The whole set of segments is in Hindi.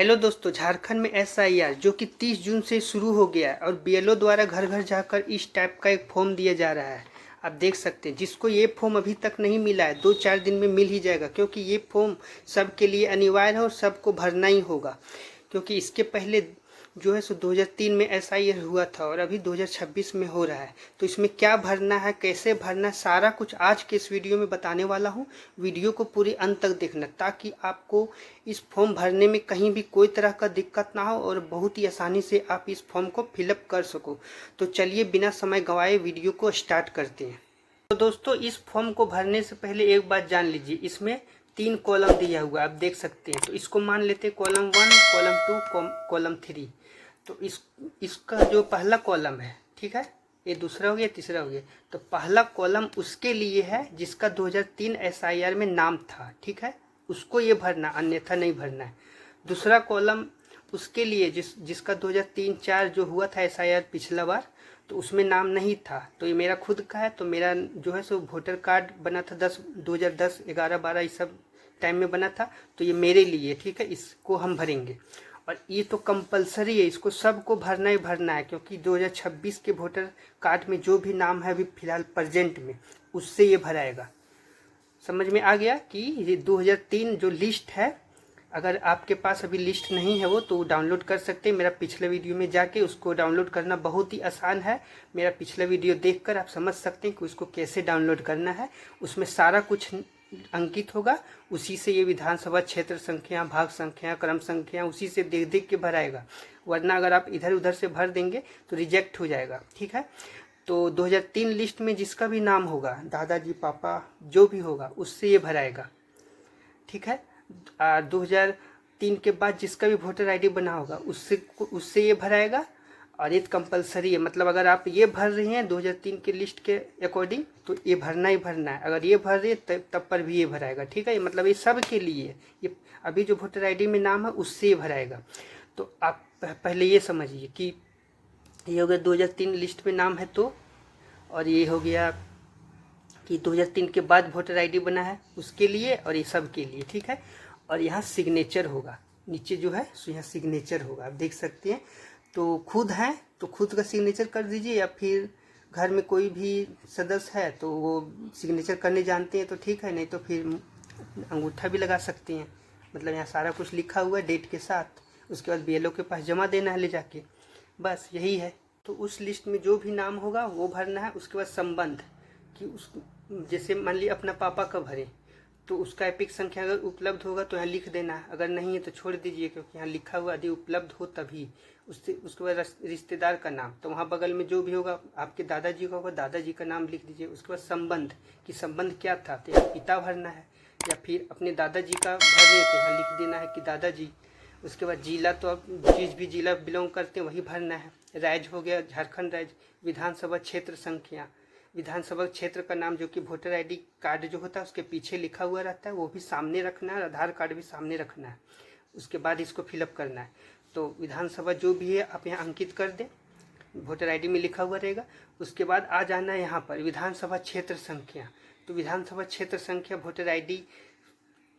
हेलो दोस्तों, झारखंड में एसआईआर जो कि 30 जून से शुरू हो गया है और बीएलओ द्वारा घर घर जाकर इस टाइप का एक फॉर्म दिया जा रहा है। आप देख सकते हैं, जिसको ये फॉर्म अभी तक नहीं मिला है 2-4 दिन में मिल ही जाएगा, क्योंकि ये फॉर्म सबके लिए अनिवार्य है और सबको भरना ही होगा। क्योंकि इसके पहले जो है सो 2003 में एसआईआर हुआ था और अभी 2026 में हो रहा है। तो इसमें क्या भरना है, कैसे भरना है, सारा कुछ आज के इस वीडियो में बताने वाला हूँ। वीडियो को पूरी अंत तक देखना ताकि आपको इस फॉर्म भरने में कहीं भी कोई तरह का दिक्कत ना हो और बहुत ही आसानी से आप इस फॉर्म को फिलअप कर सको। तो चलिए बिना समय गंवाए वीडियो को स्टार्ट करते हैं। तो दोस्तों, इस फॉर्म को भरने से पहले एक बात जान लीजिए, इसमें 3 कॉलम दिया हुआ आप देख सकते हैं। तो इसको मान लेते हैं कॉलम 1, कॉलम 2, कॉलम 3। तो इसका जो पहला कॉलम है, ठीक है, ये दूसरा हो गया, तीसरा हो गया। तो पहला कॉलम उसके लिए है जिसका 2003 एसआईआर में नाम था, ठीक है, उसको ये भरना, अन्यथा नहीं भरना है। दूसरा कॉलम उसके लिए जिसका 2003-4 जो हुआ था एसआईआर पिछला बार, तो उसमें नाम नहीं था। तो ये मेरा खुद का है, तो मेरा जो है सो वोटर कार्ड बना था 2010, 11, 12 इस सब टाइम में बना था। तो ये मेरे लिए, ठीक है, इसको हम भरेंगे। और ये तो कंपलसरी है, इसको सबको भरना ही भरना है, क्योंकि 2026 के वोटर कार्ड में जो भी नाम है अभी फिलहाल प्रेजेंट में, उससे ये भराएगा। समझ में आ गया कि ये 2003 जो लिस्ट है, अगर आपके पास अभी लिस्ट नहीं है वो तो डाउनलोड कर सकते हैं। मेरा पिछले वीडियो में जाके उसको डाउनलोड करना बहुत ही आसान है। मेरा पिछला वीडियो देखकर आप समझ सकते हैं कि उसको कैसे डाउनलोड करना है। उसमें सारा कुछ अंकित होगा, उसी से ये विधानसभा क्षेत्र संख्या, भाग संख्या, क्रम संख्या उसी से देख देख के भराएगा। वरना अगर आप इधर उधर से भर देंगे तो रिजेक्ट हो जाएगा, ठीक है। तो 2003 लिस्ट में जिसका भी नाम होगा, दादाजी, पापा, जो भी होगा, उससे ये भराएगा, ठीक है। 2003 के बाद जिसका भी वोटर आईडी बना होगा उससे ये भराएगा। और ये कंपलसरी है, मतलब अगर आप ये भर रही हैं 2003 के लिस्ट के अकॉर्डिंग तो ये भरना ही भरना है। अगर ये भर रही है तब पर भी ये भराएगा, ठीक है। मतलब ये सब के लिए है, ये अभी जो वोटर आईडी में नाम है उससे ये भराएगा। तो आप पहले ये समझिए कि ये हो गया 2003 लिस्ट में नाम है तो, और ये हो गया कि 2003 के बाद वोटर आईडी बना है उसके लिए, और ये सब के लिए, ठीक है। और यहाँ सिग्नेचर होगा, नीचे जो है सो यहाँ सिग्नेचर होगा, आप देख सकते हैं। तो खुद है तो खुद का सिग्नेचर कर दीजिए, या फिर घर में कोई भी सदस्य है तो वो सिग्नेचर करने जानते हैं तो ठीक है, नहीं तो फिर अंगूठा भी लगा सकते हैं। मतलब यहाँ सारा कुछ लिखा हुआ है डेट के साथ। उसके बाद बीएलओ के पास जमा देना है ले जाके, बस यही है। तो उस लिस्ट में जो भी नाम होगा वो भरना है। उसके बाद संबंध कि उस, जैसे मान लिया अपना पापा का भरें तो उसका एपिक संख्या अगर उपलब्ध होगा तो यहाँ लिख देना है, अगर नहीं है तो छोड़ दीजिए, क्योंकि यहाँ लिखा हुआ यदि उपलब्ध हो तभी। उसके बाद रिश्तेदार का नाम, तो वहाँ बगल में जो भी होगा, आपके दादाजी का होगा, दादाजी का नाम लिख दीजिए। उसके बाद संबंध कि संबंध क्या था, तो यहाँ पिता भरना है, या फिर अपने दादाजी का भरने तो यहाँ लिख देना है कि दादाजी। उसके बाद जिला, तो आप जिस भी जिला बिलोंग करते हैं वही भरना है। राज्य हो गया झारखंड राज्य। विधानसभा क्षेत्र संख्या, विधानसभा क्षेत्र का नाम जो कि वोटर आईडी कार्ड जो होता है उसके पीछे लिखा हुआ रहता है, वो भी सामने रखना है, आधार कार्ड भी सामने रखना है। उसके बाद इसको फिलअप करना है। तो विधानसभा जो भी है आप यहाँ अंकित कर दें, वोटर आईडी में लिखा हुआ रहेगा। उसके बाद आ जाना है यहाँ पर विधानसभा क्षेत्र संख्या। तो विधानसभा क्षेत्र संख्या वोटर आईडी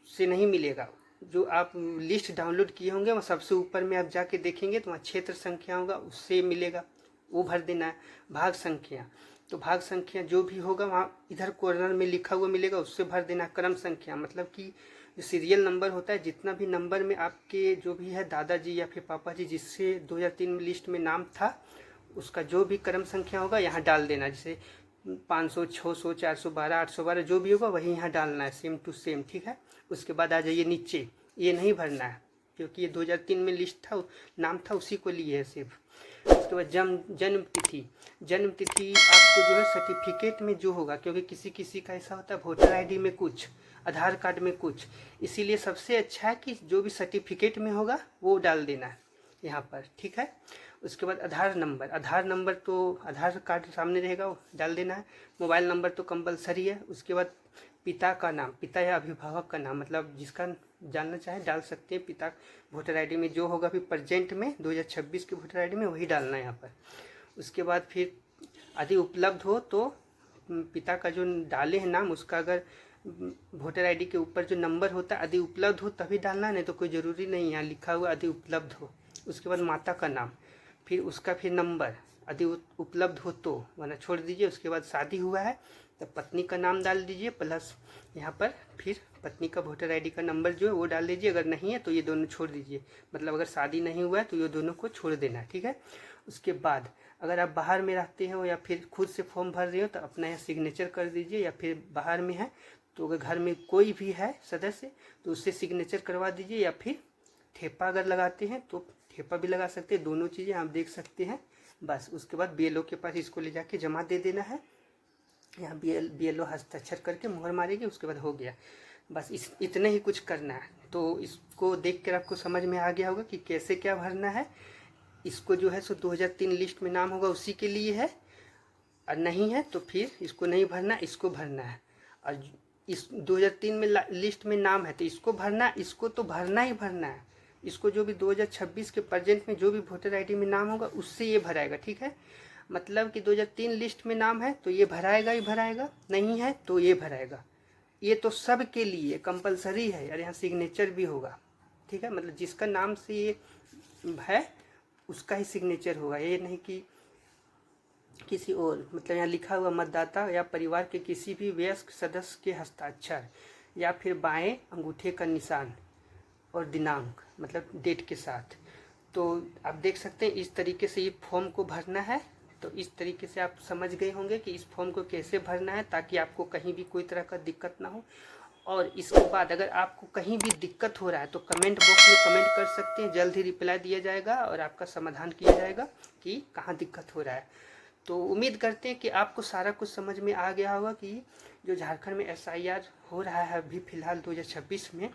से नहीं मिलेगा, जो आप लिस्ट डाउनलोड किए होंगे वहाँ सबसे ऊपर में आप जाके देखेंगे तो वहाँ क्षेत्र संख्या होगा, उससे मिलेगा, वो भर देना है। भाग संख्या, तो भाग संख्या जो भी होगा वहाँ इधर कॉर्नर में लिखा हुआ मिलेगा, उससे भर देना। क्रम संख्या मतलब कि जो सीरियल नंबर होता है, जितना भी नंबर में आपके जो भी है दादाजी या फिर पापा जी जिससे 2003 लिस्ट में नाम था, उसका जो भी क्रम संख्या होगा यहाँ डाल देना। जैसे 500, 600, 412, 812 जो भी होगा वही यहाँ डालना है, सेम टू सेम, ठीक है। उसके बाद आ जाइए नीचे, ये नहीं भरना है क्योंकि ये 2003 में लिस्ट था, नाम था, उसी को लिए है सिर्फ। उसके बाद जन्म तिथि, जन्म तिथि आपको जो है सर्टिफिकेट में जो होगा, क्योंकि किसी किसी का ऐसा होता है वोटर आईडी में कुछ, आधार कार्ड में कुछ, इसीलिए सबसे अच्छा है कि जो भी सर्टिफिकेट में होगा वो डाल देना है यहाँ पर, ठीक है। उसके बाद आधार नंबर, आधार नंबर तो आधार कार्ड सामने रहेगा वो डाल देना है। मोबाइल नंबर तो कंपलसरी है। उसके बाद पिता का नाम, पिता या अभिभावक का नाम, मतलब जिसका जानना चाहे डाल सकते हैं। पिता वोटर आईडी में जो होगा अभी प्रेजेंट में 2026 के वोटर आईडी में वही डालना है यहाँ पर। उसके बाद फिर यदि उपलब्ध हो तो पिता का जो डाले हैं नाम उसका अगर वोटर आईडी के ऊपर जो नंबर होता है, यदि उपलब्ध हो तभी डालना, नहीं तो कोई ज़रूरी नहीं, यहाँ लिखा हुआ यदि उपलब्ध हो। उसके बाद माता का नाम, फिर उसका फिर नंबर यदि उपलब्ध हो तो, वरना छोड़ दीजिए। उसके बाद शादी हुआ है तो पत्नी का नाम डाल दीजिए, प्लस यहाँ पर फिर पत्नी का वोटर आईडी का नंबर जो है वो डाल दीजिए। अगर नहीं है तो ये दोनों छोड़ दीजिए, मतलब अगर शादी नहीं हुआ है तो ये दोनों को छोड़ देना है, ठीक है। उसके बाद अगर आप बाहर में रहते हो या फिर खुद से फॉर्म भर रहे हो तो अपना यहाँ सिग्नेचर कर दीजिए, या फिर बाहर में है तो अगर घर में कोई भी है सदस्य तो उससे सिग्नेचर करवा दीजिए, या फिर ठेपा अगर लगाते हैं तो ठेपा भी लगा सकते हैं, दोनों चीज़ें आप देख सकते हैं। बस उसके बाद बीएलओ के पास इसको ले जाके जमा दे देना है, यहाँ बीएलओ हस्ताक्षर करके मुहर मारेगी, उसके बाद हो गया। बस इतने ही कुछ करना है। तो इसको देख कर आपको समझ में आ गया होगा कि कैसे क्या भरना है। इसको जो है सो 2003 लिस्ट में नाम होगा उसी के लिए है, और नहीं है तो फिर इसको नहीं भरना, इसको भरना है। और इस 2003 में लिस्ट में नाम है तो इसको भरना, इसको तो भरना ही भरना है। इसको जो भी 2026 के प्रेजेंट में जो भी वोटर आईडी में नाम होगा उससे ये भराएगा, ठीक है। मतलब कि 2003 लिस्ट में नाम है तो ये भराएगा ही भराएगा, नहीं है तो ये भराएगा। ये तो सब के लिए कंपलसरी है, और यहाँ सिग्नेचर भी होगा, ठीक है। मतलब जिसका नाम से ये है उसका ही सिग्नेचर होगा, ये नहीं कि किसी और। मतलब यहाँ लिखा हुआ मतदाता या परिवार के किसी भी वयस्क सदस्य के हस्ताक्षर या फिर बाएं अंगूठे का निशान और दिनांक, मतलब डेट के साथ। तो आप देख सकते हैं इस तरीके से ये फॉर्म को भरना है। तो इस तरीके से आप समझ गए होंगे कि इस फॉर्म को कैसे भरना है, ताकि आपको कहीं भी कोई तरह का दिक्कत ना हो। और इसके बाद अगर आपको कहीं भी दिक्कत हो रहा है तो कमेंट बॉक्स में कमेंट कर सकते हैं, जल्द ही रिप्लाई दिया जाएगा और आपका समाधान किया जाएगा कि कहाँ दिक्कत हो रहा है। तो उम्मीद करते हैं कि आपको सारा कुछ समझ में आ गया होगा कि जो झारखंड में एसआईआर हो रहा है अभी फ़िलहाल 2026 में,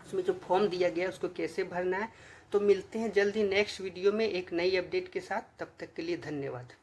उसमें जो फॉर्म दिया गया है उसको कैसे भरना है। तो मिलते हैं जल्द ही नेक्स्ट वीडियो में एक नई अपडेट के साथ, तब तक के लिए धन्यवाद।